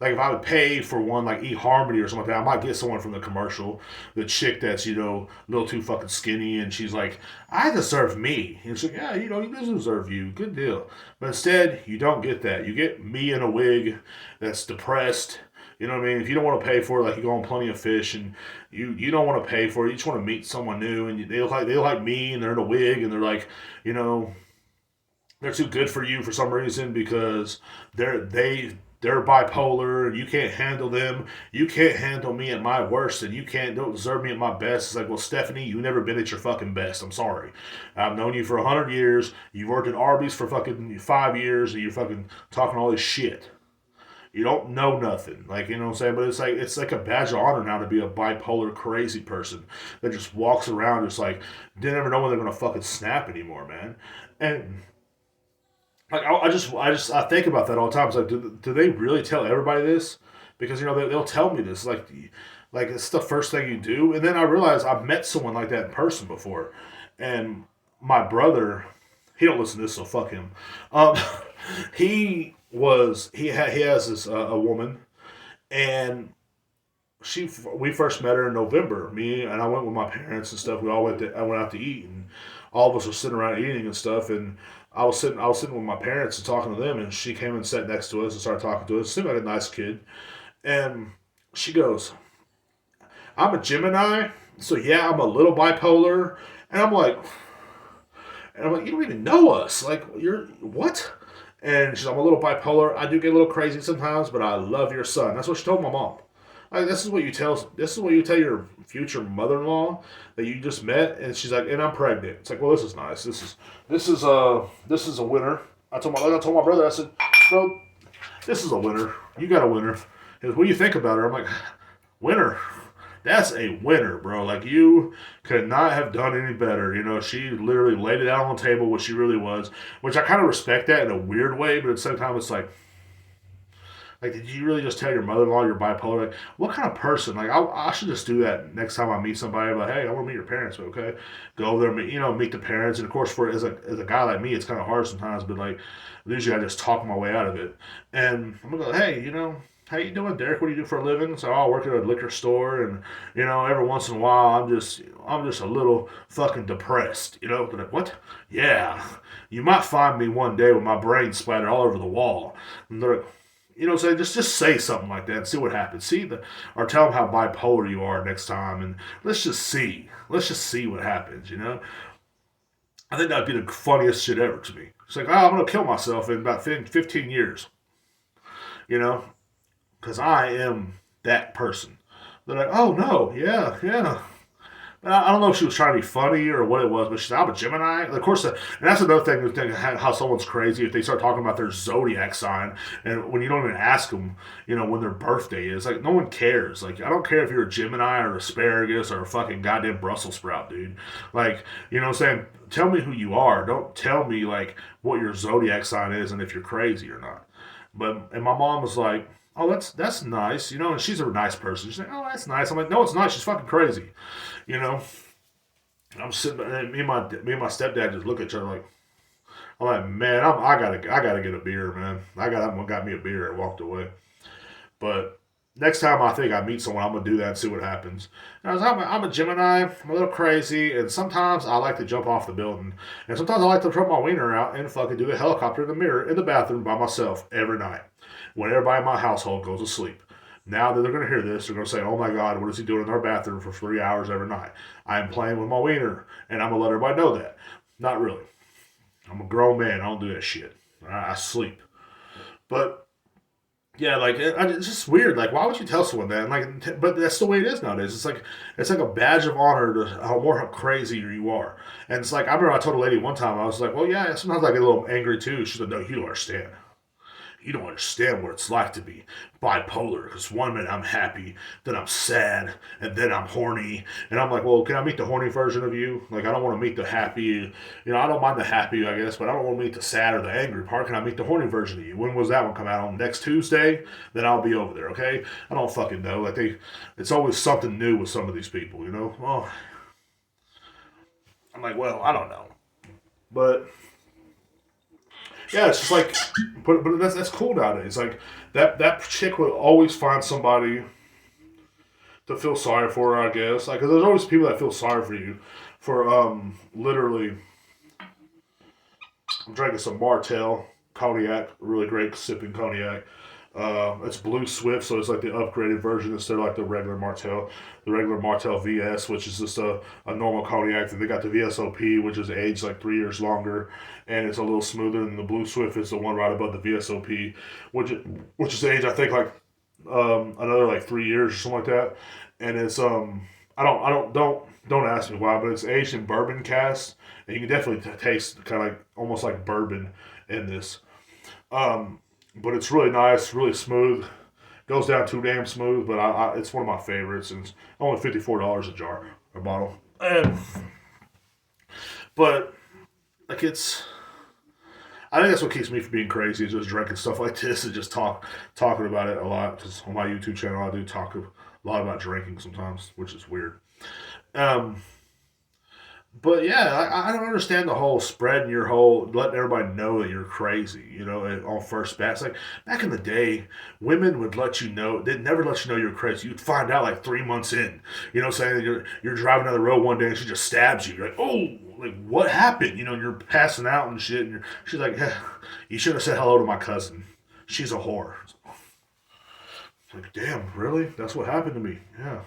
Like if I would pay for one like eHarmony or something like that, I might get someone from the commercial, the chick that's, you know, a little too fucking skinny and she's like, I deserve me. And she's like, yeah, you know, he does deserve you. Good deal. But instead, you don't get that. You get me in a wig that's depressed. You know what I mean? If you don't want to pay for it, like you go on Plenty of Fish, and you don't want to pay for it, you just want to meet someone new, and they look like me, and they're in a wig, and they're like, you know, they're too good for you for some reason because they're bipolar and you can't handle them. You can't handle me at my worst and you don't deserve me at my best. It's like, well, Stephanie, you never been at your fucking best. I'm sorry. I've known you for 100 years. You've worked at Arby's for fucking 5 years and you're fucking talking all this shit. You don't know nothing. Like, you know what I'm saying? But it's like a badge of honor now to be a bipolar crazy person that just walks around just like, they never know when they're gonna fucking snap anymore, man. And like I think about that all the time. It's like, do they really tell everybody this? Because you know they'll tell me this. Like it's the first thing you do, and then I realize I've met someone like that in person before, and my brother, he don't listen to this, so fuck him. Um, he has this a woman, and we first met her in November. Me and I went with my parents and stuff. I went out to eat, and all of us were sitting around eating and stuff. And I was sitting with my parents and talking to them, and she came and sat next to us and started talking to us. Seemed like a nice kid, and she goes, "I'm a Gemini, so yeah, I'm a little bipolar." And I'm like, you don't even know us. Like, you're what? And she's, I'm a little bipolar. I do get a little crazy sometimes, but I love your son. That's what she told my mom. Like, this is what you tell your future mother-in-law that you just met, and she's like, and I'm pregnant. It's like, well, this is nice. This is a winner. I told my brother, I said, bro, this is a winner. You got a winner. He goes, what do you think about her? I'm like, winner. That's a winner, bro. Like, you could not have done any better. You know, she literally laid it out on the table what she really was, which I kind of respect that in a weird way, but at the same time, it's like Like, did you really just tell your mother-in-law you're bipolar? Like, what kind of person? Like, I should just do that next time I meet somebody. Like, hey, I want to meet your parents. Okay, go over there, meet the parents. And of course, for as a guy like me, it's kind of hard sometimes. But like, usually I just talk my way out of it. And I'm gonna go, hey, how you doing, Derek? What do you do for a living? So I work at a liquor store, and every once in a while, I'm just a little fucking depressed. They're like, what? Yeah, you might find me one day with my brain splattered all over the wall. And they're like, say just say something like that and see what happens. Or tell them how bipolar you are next time, and let's just see what happens. I think that'd be the funniest shit ever to me. It's like, I'm gonna kill myself in about 15 years. You know, because I am that person. They're like, oh no, yeah, yeah. I don't know if she was trying to be funny or what it was, but she said, I'm a Gemini. Of course, and that's another thing to think how someone's crazy if they start talking about their zodiac sign, and when you don't even ask them, when their birthday is. Like, no one cares. Like, I don't care if you're a Gemini or asparagus or a fucking goddamn Brussels sprout, dude. Like, you know what I'm saying? Tell me who you are. Don't tell me, like, what your zodiac sign is and if you're crazy or not. And my mom was like, oh, that's nice, and she's a nice person. She's like, oh, that's nice. I'm like, no, it's not. She's fucking crazy, you know. I'm sitting, and me and my stepdad just look at each other like, I'm like, man, I gotta get a beer, man. Got me a beer and walked away. But next time I think I meet someone, I'm gonna do that and see what happens. And I'm a Gemini. I'm a little crazy, and sometimes I like to jump off the building, and sometimes I like to throw my wiener out and fucking do a helicopter in the mirror in the bathroom by myself every night when everybody in my household goes to sleep. Now that they're going to hear this, they're going to say, oh my God, what is he doing in our bathroom for 3 hours every night? I am playing with my wiener, and I'm going to let everybody know that. Not really. I'm a grown man. I don't do that shit. I sleep. But, yeah, like, it's just weird. Like, why would you tell someone that? And like, but that's the way it is nowadays. It's like a badge of honor to how more crazy you are. And it's like, I remember I told a lady one time, I was like, well, yeah, sometimes I get a little angry too. She said, no, you don't understand. You don't understand what it's like to be bipolar. Because one minute I'm happy, then I'm sad, and then I'm horny. And I'm like, well, can I meet the horny version of you? Like, I don't want to meet the happy. I don't mind the happy, I guess, but I don't want to meet the sad or the angry part. Can I meet the horny version of you? When was that one come out? On next Tuesday? Then I'll be over there, okay? I don't fucking know. Like, it's always something new with some of these people, Well, I'm like, well, I don't know. But yeah, it's just like, but that's cool nowadays. Like that chick would always find somebody to feel sorry for her, I guess. Like, 'cause there's always people that feel sorry for you for literally. I'm drinking some Martell cognac, really great sipping cognac. It's Blue Swift, so it's like the upgraded version instead of like the regular Martell VS, which is just a normal cognac. Then they got the VSOP, which is aged like 3 years longer, and it's a little smoother than the Blue Swift. Is the one right above the VSOP, which is aged I think like another like 3 years or something like that. And it's don't ask me why, but it's aged in bourbon cask, and you can definitely taste kind of like almost like bourbon in this. But it's really nice, really smooth. Goes down too damn smooth, but it's one of my favorites, and it's only $54 a jar, a bottle. But like I think that's what keeps me from being crazy is just drinking stuff like this and just talking about it a lot. Because on my YouTube channel, I do talk a lot about drinking sometimes, which is weird. Um, But yeah, I don't understand the whole spreading your whole letting everybody know that you're crazy. On first bats. Like back in the day, women would let you know. They'd never let you know you're crazy. You'd find out like 3 months in. Saying that you're driving down the road one day and she just stabs you. You're like, oh, like what happened? You're passing out and shit. And she's like, yeah, you should have said hello to my cousin. She's a whore. Like, damn, really? That's what happened to me. Yeah.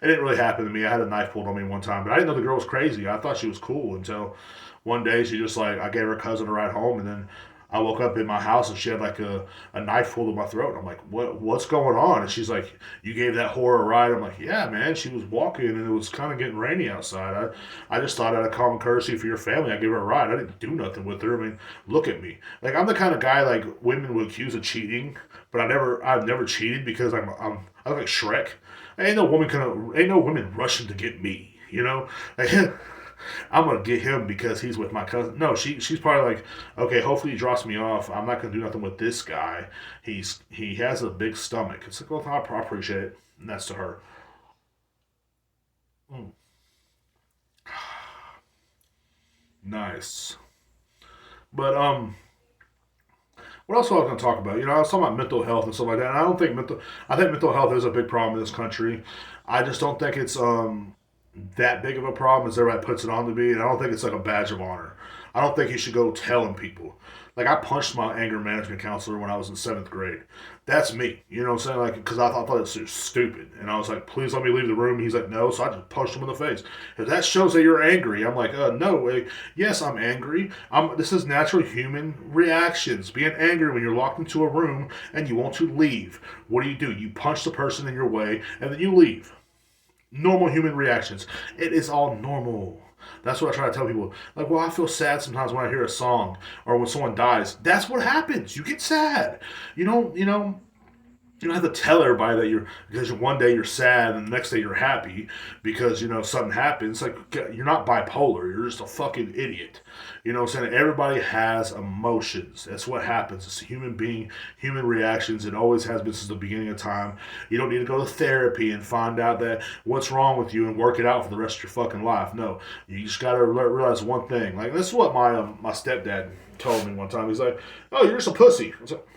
It didn't really happen to me. I had a knife pulled on me one time, but I didn't know the girl was crazy. I thought she was cool until one day she just like I gave her cousin a ride home, and then I woke up in my house and she had like a knife pulled in my throat. And I'm like, what's going on? And she's like, you gave that whore a ride. I'm like, yeah, man. She was walking and it was kind of getting rainy outside. I just thought out of common courtesy for your family, I gave her a ride. I didn't do nothing with her. I mean, look at me. Like I'm the kind of guy like women would accuse of cheating, but I've never cheated because I'm like Shrek. Ain't no woman rushing to get me. Like, I'm gonna get him because he's with my cousin. No, she's probably like, okay, hopefully he drops me off. I'm not gonna do nothing with this guy. He has a big stomach. It's like, well, I appreciate it. And that's to her. Mm, nice. But what else was I going to talk about? I was talking about mental health and stuff like that. And I think mental health is a big problem in this country. I just don't think it's that big of a problem as everybody puts it on to be. And I don't think it's like a badge of honor. I don't think you should go telling people. Like I punched my anger management counselor when I was in seventh grade. That's me. You know what I'm saying? Like because I thought it was stupid, and I was like, please let me leave the room. He's like, no. So I just punched him in the face. If that shows that you're angry, I'm like, no way. Yes, I'm angry. This is natural human reactions. Being angry when you're locked into a room and you want to leave. What do? You punch the person in your way and then you leave. Normal human reactions. It is all normal. That's what I try to tell people. Like, well, I feel sad sometimes when I hear a song or when someone dies. That's what happens. You get sad. You don't have to tell everybody that because one day you're sad and the next day you're happy because something happens. Like you're not bipolar. You're just a fucking idiot. You know what I'm saying? Everybody has emotions. That's what happens. It's a human being, human reactions. It always has been since the beginning of time. You don't need to go to therapy and find out that what's wrong with you and work it out for the rest of your fucking life. No, you just gotta realize one thing. Like this is what my stepdad told me one time. He's like, "Oh, you're just a pussy." I was like,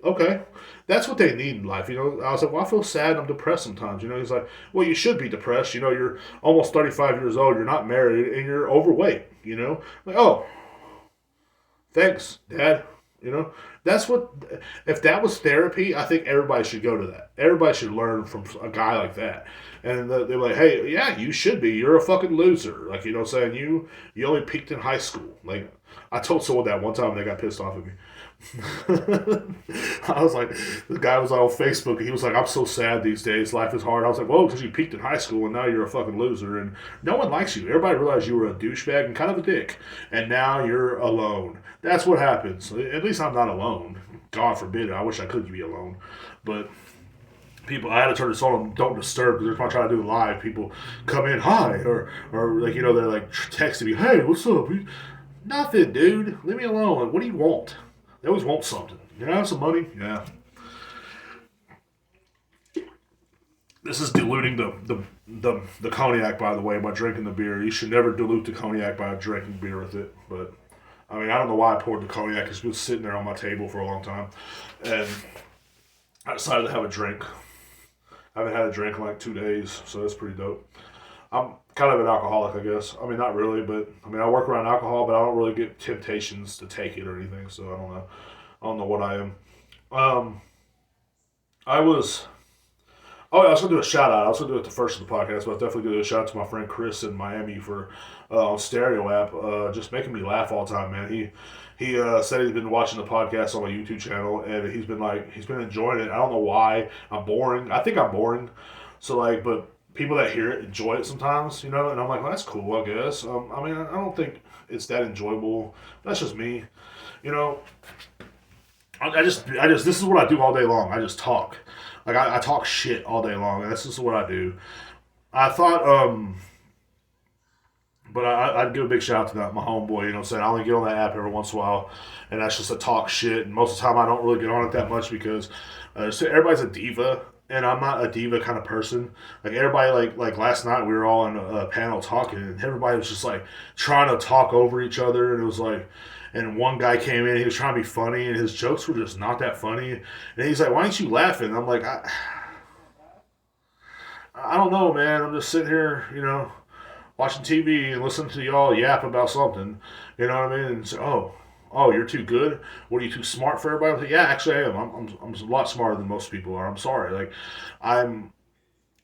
okay, that's what they need in life. I was like, well, I feel sad. I'm depressed sometimes. He's like, well, you should be depressed. You're almost 35 years old. You're not married and you're overweight. Like, oh, thanks, Dad. That's what. If that was therapy, I think everybody should go to that. Everybody should learn from a guy like that. And they're like, hey, yeah, you should be. You're a fucking loser. Like, what I'm saying? You only peaked in high school. Like, I told someone that one time and they got pissed off at me. I was like, the guy was on Facebook and he was like, I'm so sad these days. Life is hard. I was like, well, because you peaked in high school and now you're a fucking loser and no one likes you. Everybody realized you were a douchebag and kind of a dick. And now you're alone. That's what happens. At least I'm not alone. God forbid. I wish I could be alone. But people, I had to turn this on don't disturb because if I try to do it live, people come in, hi, or like, they're like texting me, hey, what's up? Nothing, dude. Leave me alone. Like, what do you want? They always want something. I have some money? Yeah. This is diluting the cognac, by the way, by drinking the beer. You should never dilute the cognac by drinking beer with it. But, I mean, I don't know why I poured the cognac. It's been sitting there on my table for a long time. And I decided to have a drink. I haven't had a drink in like 2 days, so that's pretty dope. I'm kind of an alcoholic, I guess. I mean, not really, but I mean, I work around alcohol, but I don't really get temptations to take it or anything. So I don't know. I don't know what I am. Um, I was. Oh, I was gonna do a shout out. I was gonna do it the first of the podcast, but I was definitely gonna do a shout out to my friend Chris in Miami for on Stereo app, just making me laugh all the time, man. He said he's been watching the podcast on my YouTube channel, and he's been enjoying it. I don't know why. I'm boring. I think I'm boring. So like, but people that hear it enjoy it sometimes, and I'm like, well, that's cool, I guess. I mean, I don't think it's that enjoyable. That's just me, you know. This is what I do all day long. I just talk. Like, I talk shit all day long, and that's just what I do. I thought, but I'd give a big shout out to my homeboy, what I'm saying? I only get on that app every once in a while, and that's just to talk shit, and most of the time I don't really get on it that much because so everybody's a diva, and I'm not a diva kind of person. Like everybody, like last night we were all in a panel talking, and everybody was just like trying to talk over each other, and it was like, and one guy came in, he was trying to be funny, and his jokes were just not that funny, and he's like, "Why aren't you laughing?" And I'm like, I don't know, man. I'm just sitting here, watching TV and listening to y'all yap about something. You know what I mean? And so, oh, you're too good. What, are you too smart for everybody? Like, yeah, actually, I am. I'm a lot smarter than most people are. I'm sorry. Like, I'm.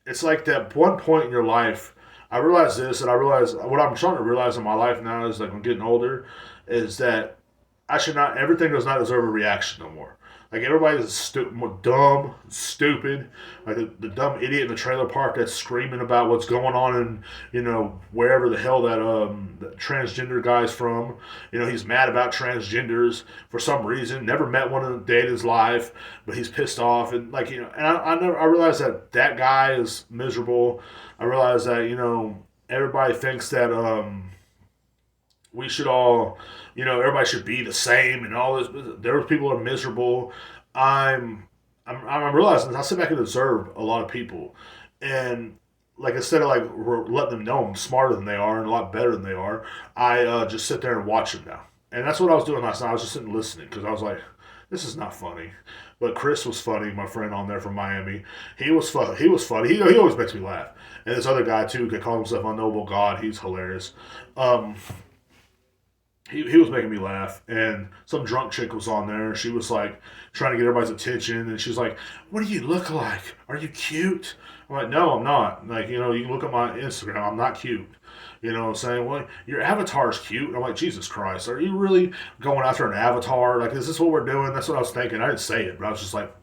It's like that one point in your life. I realize this, and I realize what I'm starting to realize in my life now is like I'm getting older, is that I should not. Everything does not deserve a reaction no more. Like everybody is dumb, stupid. Like the dumb idiot in the trailer park that's screaming about what's going on in wherever the hell that transgender guy's from. He's mad about transgenders for some reason. Never met one in a day in his life, but he's pissed off and And I realize that guy is miserable. I realize that everybody thinks that we should all, everybody should be the same and all this. There are people who are miserable. I'm realizing this. I sit back and observe a lot of people, and like instead of like letting them know I'm smarter than they are and a lot better than they are, I just sit there and watch them now. And that's what I was doing last night. I was just sitting listening because I was like, this is not funny. But Chris was funny, my friend on there from Miami. He was fun. He was funny. He always makes me laugh. And this other guy too, can call himself Unknowable God. He's hilarious. Um, he was making me laugh, and some drunk chick was on there, and she was like trying to get everybody's attention, and she's like, what do you look like? Are you cute? I'm like, no, I'm not. Like, you can look at my Instagram, I'm not cute. You know what I'm saying? Well, your avatar's cute. And I'm like, Jesus Christ, are you really going after an avatar? Like, is this what we're doing? That's what I was thinking. I didn't say it, but I was just like,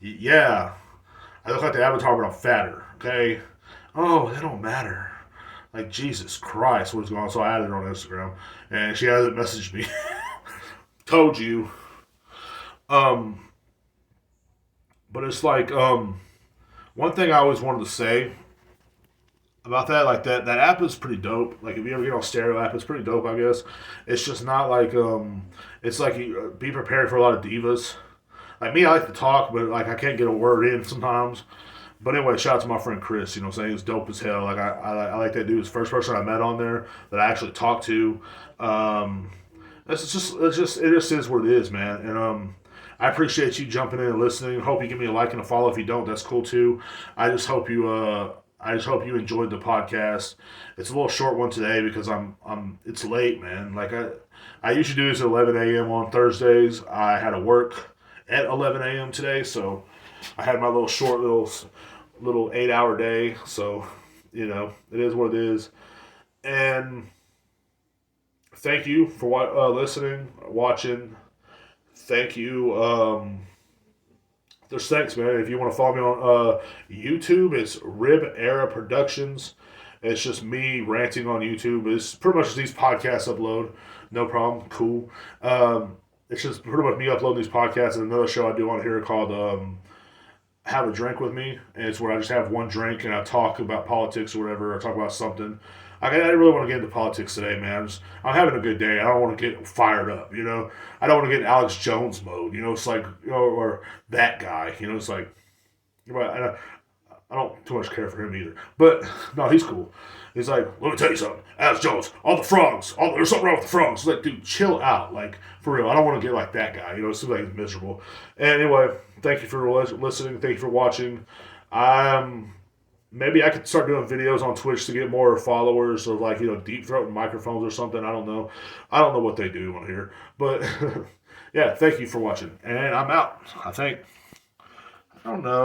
yeah, I look like the avatar, but I'm fatter, okay? Oh, that don't matter. Like, Jesus Christ, what's going on? So I added her on Instagram, and she hasn't messaged me. Told you. Um, but it's like, one thing I always wanted to say about that, like that app is pretty dope. Like if you ever get on Stereo app, it's pretty dope, I guess. It's just not like, it's like be prepared for a lot of divas. Like me, I like to talk, but like I can't get a word in sometimes. But anyway, shout out to my friend Chris. You know what I'm saying? He's dope as hell. Like I like that dude. He's the first person I met on there that I actually talked to. Um, it just is what it is, man. And I appreciate you jumping in and listening. Hope you give me a like and a follow. If you don't, that's cool too. I just hope you enjoyed the podcast. It's a little short one today because it's late, man. Like I usually do this at 11 a.m. on Thursdays. I had to work at 11 a.m. today, so I had my little short little 8-hour day. So it is what it is. And thank you for listening, watching. Thank you. There's thanks, man. If you want to follow me on YouTube, it's Rib Era Productions. It's just me ranting on YouTube. It's pretty much these podcasts upload. No problem. Cool. It's just pretty much me uploading these podcasts and another show I do on here called Have a Drink with Me. And it's where I just have one drink and I talk about politics or whatever, or talk about something. I didn't really want to get into politics today, man. I'm having a good day. I don't want to get fired up, I don't want to get in Alex Jones mode, It's like, or that guy, It's like, I don't too much care for him either. But no, he's cool. He's like, let me tell you something, Alex Jones, all the frogs, there's something wrong with the frogs. It's like, dude, chill out, like for real. I don't want to get like that guy. It seems like he's miserable. And anyway, thank you for listening. Thank you for watching. Maybe I could start doing videos on Twitch to get more followers, or like deep throat microphones or something. I don't know. I don't know what they do on here, but yeah. Thank you for watching, and I'm out. I think. I don't know.